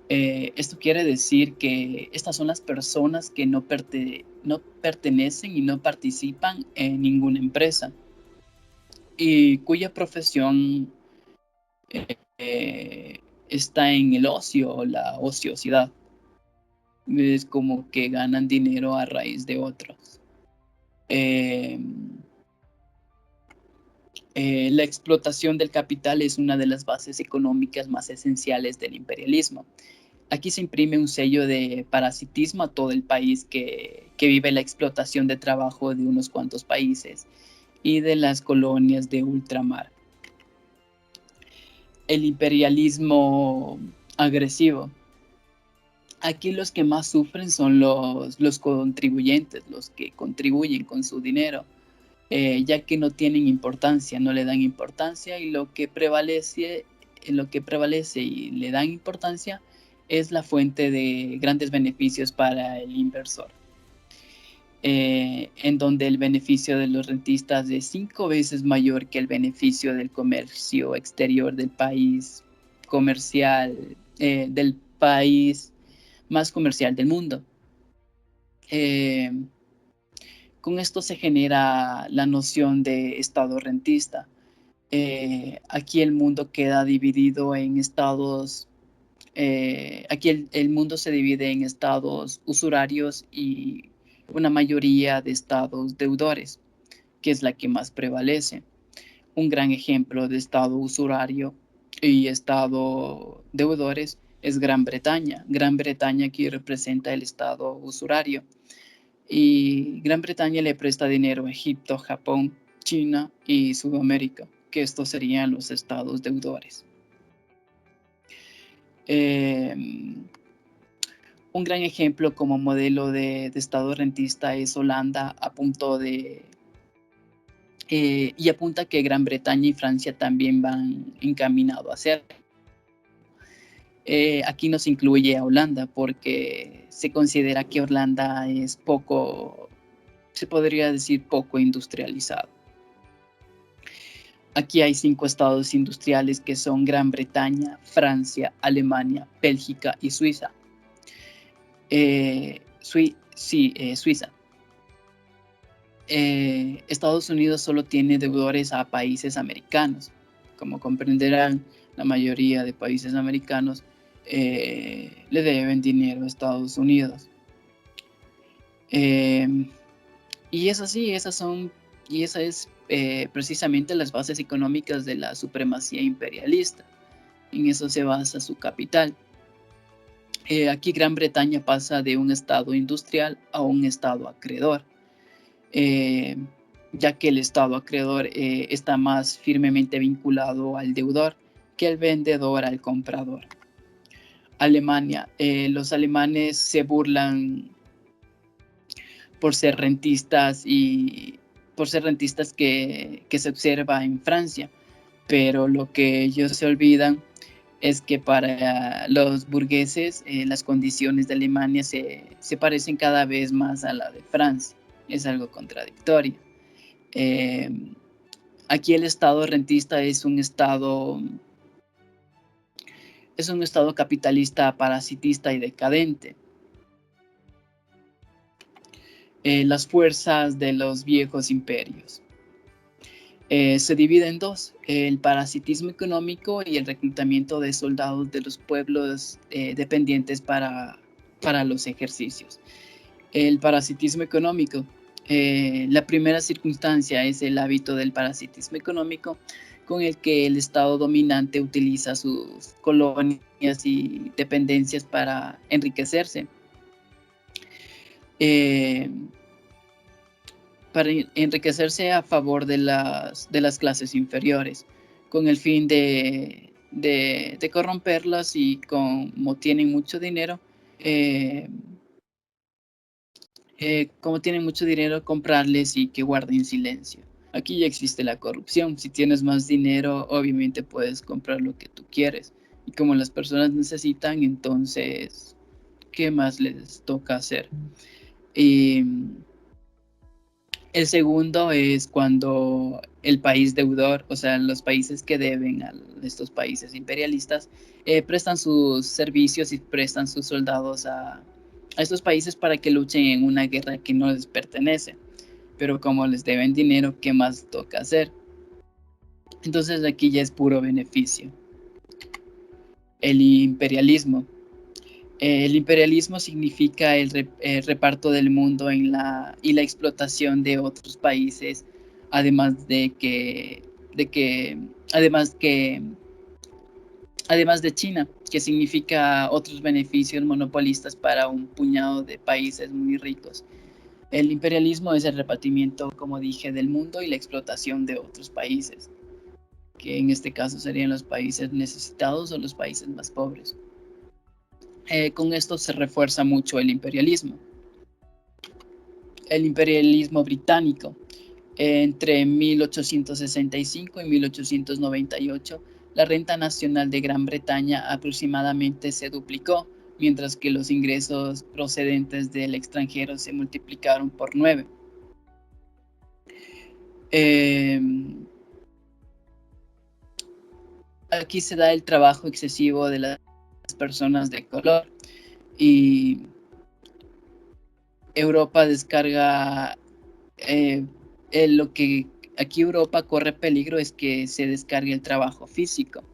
Esto quiere decir que estas son las personas que no pertenecen y no participan en ninguna empresa y cuya profesión está en el ocio o la ociosidad. Es como que ganan dinero a raíz de otros. La explotación del capital es una de las bases económicas más esenciales del imperialismo. Aquí se imprime un sello de parasitismo a todo el país que vive la explotación de trabajo de unos cuantos países y de las colonias de ultramar. El imperialismo agresivo. Aquí los que más sufren son los contribuyentes, los que contribuyen con su dinero, ya que no tienen importancia, no le dan importancia, y lo que prevalece y le dan importancia es la fuente de grandes beneficios para el inversor, en donde el beneficio de los rentistas es 5 veces mayor que el beneficio del comercio exterior del país más comercial del mundo. Con esto se genera la noción de estado rentista. Aquí el mundo queda dividido en estados. Aquí el mundo se divide en estados usurarios y una mayoría de estados deudores, que es la que más prevalece. Un gran ejemplo de estado usurario y estado deudores es Gran Bretaña. Gran Bretaña aquí representa el estado usurario. Y Gran Bretaña le presta dinero a Egipto, Japón, China y Sudamérica, que estos serían los estados deudores. Un gran ejemplo como modelo de estado rentista es Holanda, y apunta que Gran Bretaña y Francia también van encaminados a hacerlo. Aquí no se incluye a Holanda porque se considera que Holanda es se podría decir poco industrializado. Aquí hay 5 estados industriales que son Gran Bretaña, Francia, Alemania, Bélgica y Suiza. Suiza. Estados Unidos solo tiene deudores a países americanos. Como comprenderán, la mayoría de países americanos le deben dinero a Estados Unidos. Y es así, esa es precisamente las bases económicas de la supremacía imperialista. En eso se basa su capital. Aquí Gran Bretaña pasa de un estado industrial a un estado acreedor, ya que el estado acreedor está más firmemente vinculado al deudor que el vendedor al comprador. Alemania. Los alemanes se burlan por ser rentistas que se observa en Francia, pero lo que ellos se olvidan es que para los burgueses las condiciones de Alemania se parecen cada vez más a la de Francia. Es algo contradictorio. Aquí el estado rentista es un estado capitalista, parasitista y decadente. Las fuerzas de los viejos imperios. Se divide en 2, el parasitismo económico y el reclutamiento de soldados de los pueblos dependientes para los ejercicios. El parasitismo económico. La primera circunstancia es el hábito del parasitismo económico, con el que el Estado dominante utiliza sus colonias y dependencias para enriquecerse. Para enriquecerse a favor de las clases inferiores, con el fin de corromperlas, y como tienen mucho dinero, comprarles y que guarden silencio. Aquí ya existe la corrupción. Si tienes más dinero, obviamente puedes comprar lo que tú quieres. Y como las personas necesitan, entonces, ¿qué más les toca hacer? El segundo es cuando el país deudor, o sea, los países que deben a estos países imperialistas, prestan sus servicios y prestan sus soldados a estos países para que luchen en una guerra que no les pertenece. Pero como les deben dinero, ¿qué más toca hacer? Entonces aquí ya es puro beneficio. El imperialismo. El imperialismo significa el reparto del mundo y la explotación de otros países, además de China, que significa otros beneficios monopolistas para un puñado de países muy ricos. El imperialismo es el repartimiento, como dije, del mundo y la explotación de otros países, que en este caso serían los países necesitados o los países más pobres. Con esto se refuerza mucho el imperialismo. El imperialismo británico. Entre 1865 y 1898, la renta nacional de Gran Bretaña aproximadamente se duplicó, mientras que los ingresos procedentes del extranjero se multiplicaron por 9. Aquí se da el trabajo excesivo de las personas de color y Europa descarga lo que aquí Europa corre peligro es que se descargue el trabajo físico.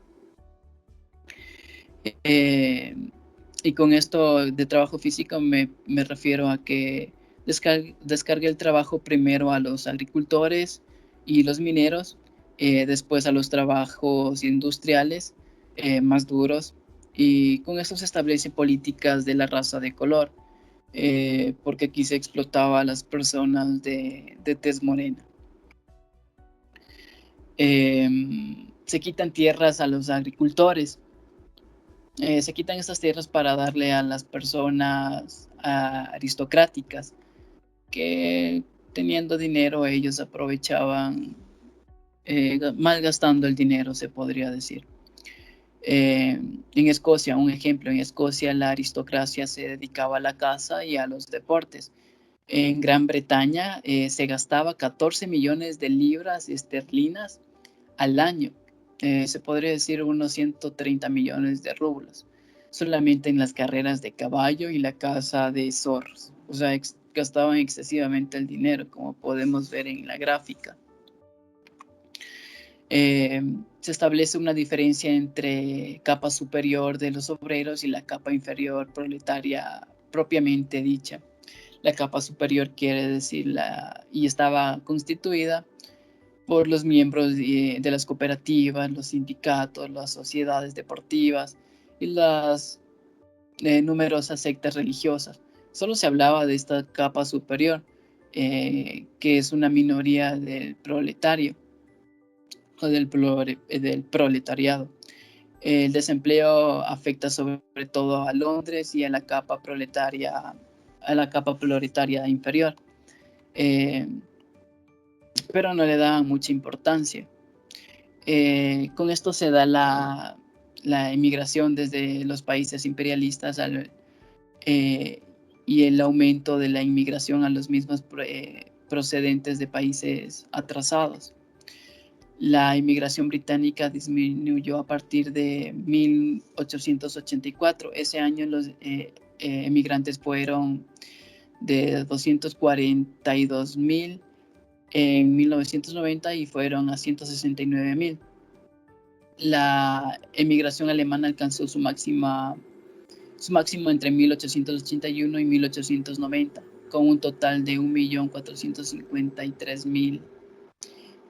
Y con esto de trabajo físico me refiero a que descargue el trabajo primero a los agricultores y los mineros, después a los trabajos industriales más duros, y con esto se establecen políticas de la raza de color, porque aquí se explotaba a las personas de tez morena. Se quitan tierras a los agricultores. Se quitan estas tierras para darle a las personas aristocráticas que, teniendo dinero, ellos aprovechaban malgastando el dinero, se podría decir. En Escocia, un ejemplo, en Escocia la aristocracia se dedicaba a la caza y a los deportes. En Gran Bretaña se gastaba 14 millones de libras esterlinas al año. Se podría decir unos 130 millones de rublos, solamente en las carreras de caballo y la caza de zorros. O sea, gastaban excesivamente el dinero, como podemos ver en la gráfica. Se establece una diferencia entre capa superior de los obreros y la capa inferior proletaria propiamente dicha. La capa superior quiere decir y estaba constituida por los miembros de las cooperativas, los sindicatos, las sociedades deportivas y las numerosas sectas religiosas. Solo se hablaba de esta capa superior, que es una minoría del proletario o del proletariado. El desempleo afecta sobre todo a Londres y a la capa proletaria inferior. Pero no le daban mucha importancia. Con esto se da la inmigración desde los países imperialistas y el aumento de la inmigración a los mismos procedentes de países atrasados. La inmigración británica disminuyó a partir de 1884. Ese año los emigrantes fueron de 242,000 en 1990 y fueron a 169,000. La emigración alemana alcanzó su máximo entre 1881 y 1890, con un total de 1.453.000.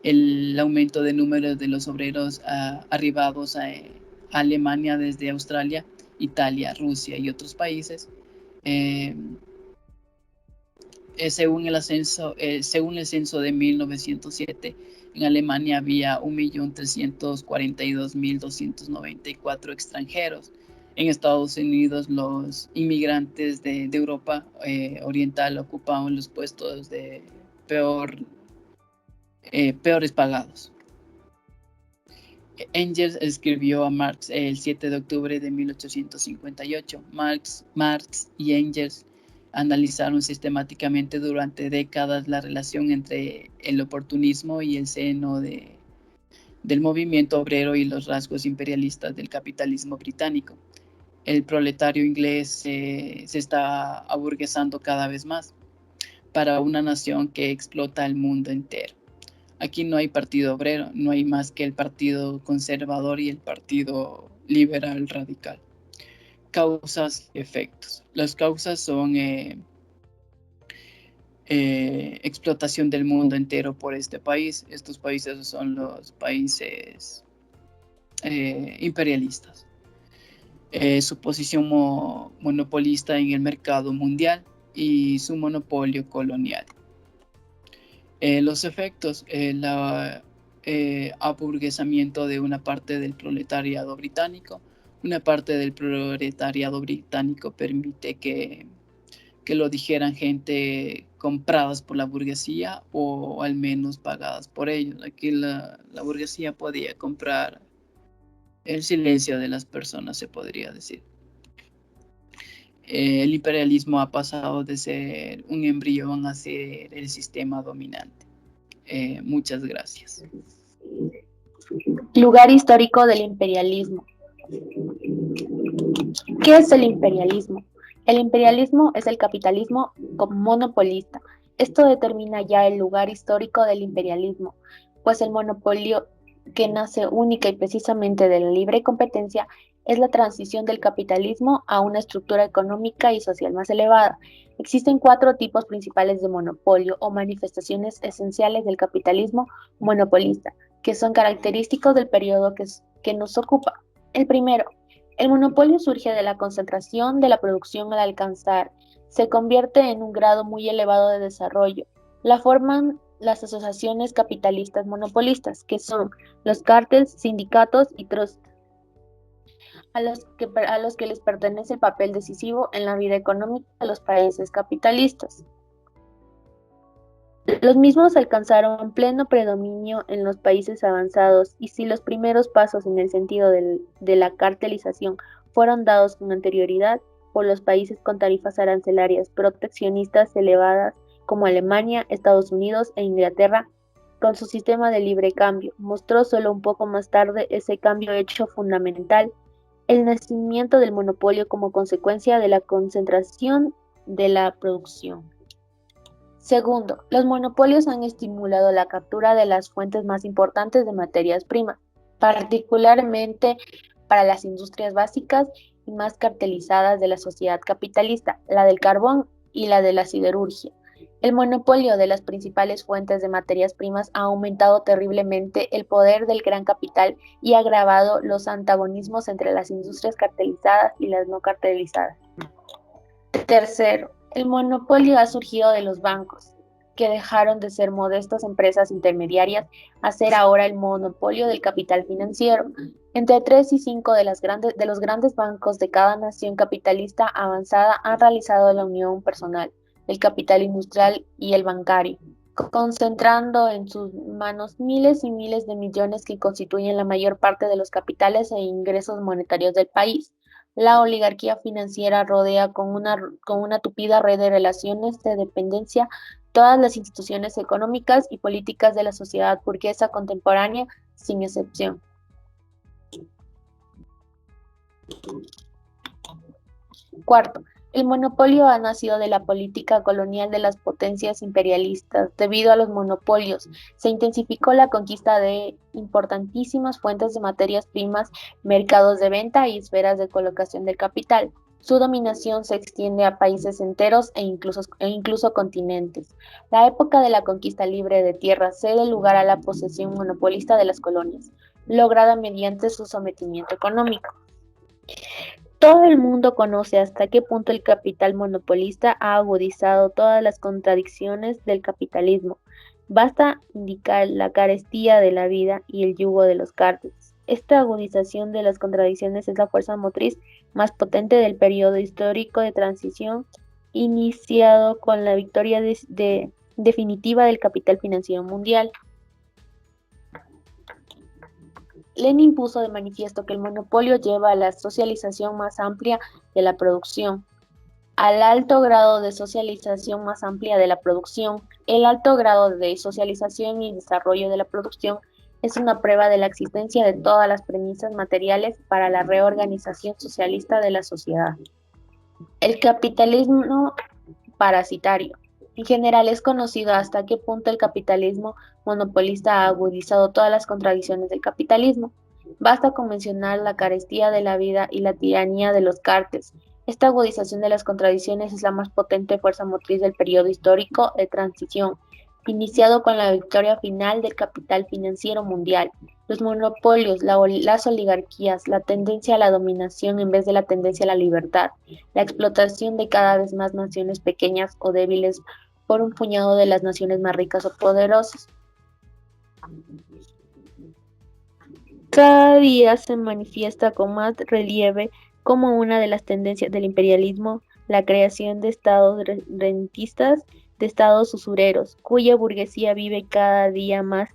El aumento de número de los obreros arribados a Alemania desde Australia, Italia, Rusia y otros países. Según el censo de 1907, en Alemania había 1.342.294 extranjeros. En Estados Unidos, los inmigrantes de Europa Oriental ocupaban los puestos de peores pagados. Engels escribió a Marx el 7 de octubre de 1858. Marx y Engels analizaron sistemáticamente durante décadas la relación entre el oportunismo y el seno del movimiento obrero y los rasgos imperialistas del capitalismo británico. El proletario inglés se está aburguesando cada vez más para una nación que explota el mundo entero. Aquí no hay partido obrero, no hay más que el partido conservador y el partido liberal radical. Causas y efectos. Las causas son explotación del mundo entero por este país. Estos países son los países imperialistas. Su posición monopolista en el mercado mundial, y su monopolio colonial. Los efectos, el aburguesamiento de una parte del proletariado británico. Una parte del proletariado británico permite que lo dijeran gente compradas por la burguesía o al menos pagadas por ellos. Aquí la burguesía podía comprar el silencio de las personas, se podría decir. El imperialismo ha pasado de ser un embrión a ser el sistema dominante. Muchas gracias. Lugar histórico del imperialismo. ¿Qué es el imperialismo? El imperialismo es el capitalismo monopolista. Esto determina ya el lugar histórico del imperialismo, pues el monopolio, que nace única y precisamente de la libre competencia, es la transición del capitalismo a una estructura económica y social más elevada. Existen 4 tipos principales de monopolio o manifestaciones esenciales del capitalismo monopolista, que son característicos del periodo que nos ocupa. El primero, el monopolio surge de la concentración de la producción al alcanzar, se convierte en un grado muy elevado de desarrollo. La forman las asociaciones capitalistas monopolistas, que son los cárteles, sindicatos y trusts, a los que les pertenece el papel decisivo en la vida económica de los países capitalistas. Los mismos alcanzaron pleno predominio en los países avanzados, y si los primeros pasos en el sentido de la cartelización fueron dados con anterioridad por los países con tarifas arancelarias proteccionistas elevadas como Alemania, Estados Unidos e Inglaterra, con su sistema de libre cambio, mostró solo un poco más tarde ese cambio hecho fundamental, el nacimiento del monopolio como consecuencia de la concentración de la producción. Segundo, los monopolios han estimulado la captura de las fuentes más importantes de materias primas, particularmente para las industrias básicas y más cartelizadas de la sociedad capitalista, la del carbón y la de la siderurgia. El monopolio de las principales fuentes de materias primas ha aumentado terriblemente el poder del gran capital y ha agravado los antagonismos entre las industrias cartelizadas y las no cartelizadas. Tercero, el monopolio ha surgido de los bancos, que dejaron de ser modestas empresas intermediarias a ser ahora el monopolio del capital financiero. Entre 3 y 5 de los grandes bancos de cada nación capitalista avanzada han realizado la unión personal, el capital industrial y el bancario, concentrando en sus manos miles y miles de millones que constituyen la mayor parte de los capitales e ingresos monetarios del país. La oligarquía financiera rodea con una tupida red de relaciones de dependencia todas las instituciones económicas y políticas de la sociedad burguesa contemporánea, sin excepción. Cuarto, el monopolio ha nacido de la política colonial de las potencias imperialistas. Debido a los monopolios, se intensificó la conquista de importantísimas fuentes de materias primas, mercados de venta y esferas de colocación del capital. Su dominación se extiende a países enteros e incluso continentes. La época de la conquista libre de tierras cede lugar a la posesión monopolista de las colonias, lograda mediante su sometimiento económico. Todo el mundo conoce hasta qué punto el capital monopolista ha agudizado todas las contradicciones del capitalismo. Basta indicar la carestía de la vida y el yugo de los cárteles. Esta agudización de las contradicciones es la fuerza motriz más potente del periodo histórico de transición, iniciado con la victoria definitiva del capital financiero mundial. Lenin puso de manifiesto que el monopolio lleva a la socialización más amplia de la producción. Al alto grado de socialización más amplia de la producción, el alto grado de socialización y desarrollo de la producción es una prueba de la existencia de todas las premisas materiales para la reorganización socialista de la sociedad. El capitalismo parasitario. En general es conocido hasta qué punto el capitalismo monopolista ha agudizado todas las contradicciones del capitalismo. Basta con mencionar la carestía de la vida y la tiranía de los cárteles. Esta agudización de las contradicciones es la más potente fuerza motriz del periodo histórico de transición, iniciado con la victoria final del capital financiero mundial. Los monopolios, las oligarquías, la tendencia a la dominación en vez de la tendencia a la libertad, la explotación de cada vez más naciones pequeñas o débiles por un puñado de las naciones más ricas o poderosas. Cada día se manifiesta con más relieve como una de las tendencias del imperialismo la creación de estados rentistas, de estados usureros, cuya burguesía vive cada día más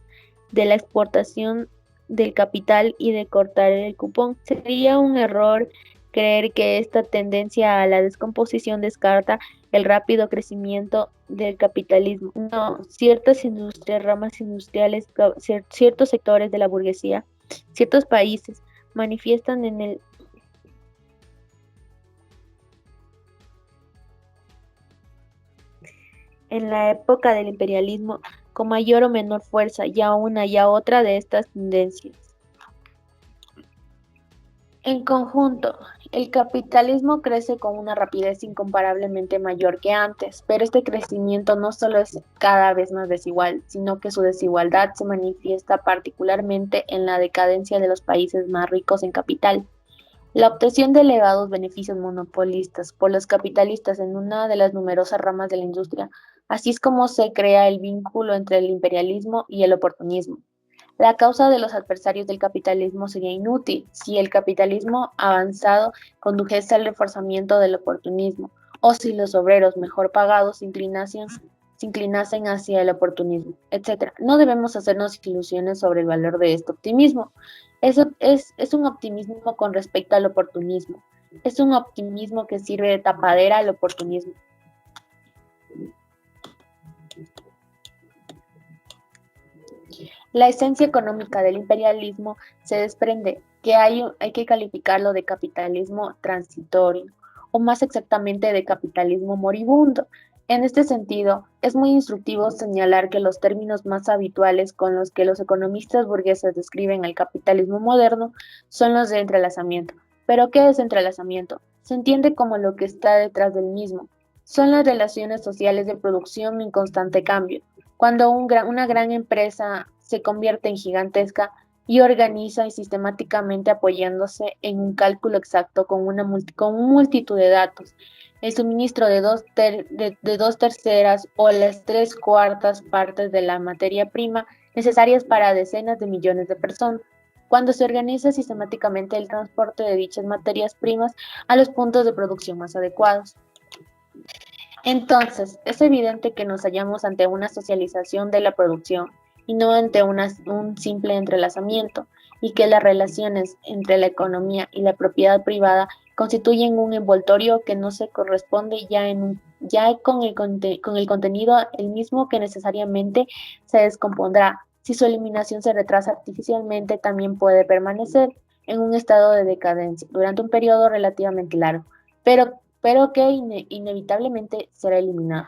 de la exportación del capital y de cortar el cupón. Sería un error creer que esta tendencia a la descomposición descarta el rápido crecimiento del capitalismo. No, ciertas industrias, ramas industriales, ciertos sectores de la burguesía, ciertos países manifiestan en la época del imperialismo con mayor o menor fuerza, ya una ya otra de estas tendencias. En conjunto, el capitalismo crece con una rapidez incomparablemente mayor que antes, pero este crecimiento no solo es cada vez más desigual, sino que su desigualdad se manifiesta particularmente en la decadencia de los países más ricos en capital. La obtención de elevados beneficios monopolistas por los capitalistas en una de las numerosas ramas de la industria, así es como se crea el vínculo entre el imperialismo y el oportunismo. La causa de los adversarios del capitalismo sería inútil si el capitalismo avanzado condujese al reforzamiento del oportunismo, o si los obreros mejor pagados se inclinasen hacia el oportunismo, etc. No debemos hacernos ilusiones sobre el valor de este optimismo. Eso es un optimismo con respecto al oportunismo. Es un optimismo que sirve de tapadera al oportunismo. La esencia económica del imperialismo se desprende que hay que calificarlo de capitalismo transitorio, o más exactamente de capitalismo moribundo. En este sentido, es muy instructivo señalar que los términos más habituales con los que los economistas burgueses describen el capitalismo moderno son los de entrelazamiento. ¿Pero qué es entrelazamiento? Se entiende como lo que está detrás del mismo. Son las relaciones sociales de producción en constante cambio. Cuando una gran empresa se convierte en gigantesca y organiza sistemáticamente apoyándose en un cálculo exacto con una multitud de datos, el suministro de dos terceras o las tres cuartas partes de la materia prima necesarias para decenas de millones de personas. Cuando se organiza sistemáticamente el transporte de dichas materias primas a los puntos de producción más adecuados. Entonces, es evidente que nos hallamos ante una socialización de la producción y no ante un simple entrelazamiento, y que las relaciones entre la economía y la propiedad privada constituyen un envoltorio que no se corresponde ya con el contenido el mismo que necesariamente se descompondrá. Si su eliminación se retrasa artificialmente, también puede permanecer en un estado de decadencia durante un periodo relativamente largo, pero que inevitablemente será eliminado.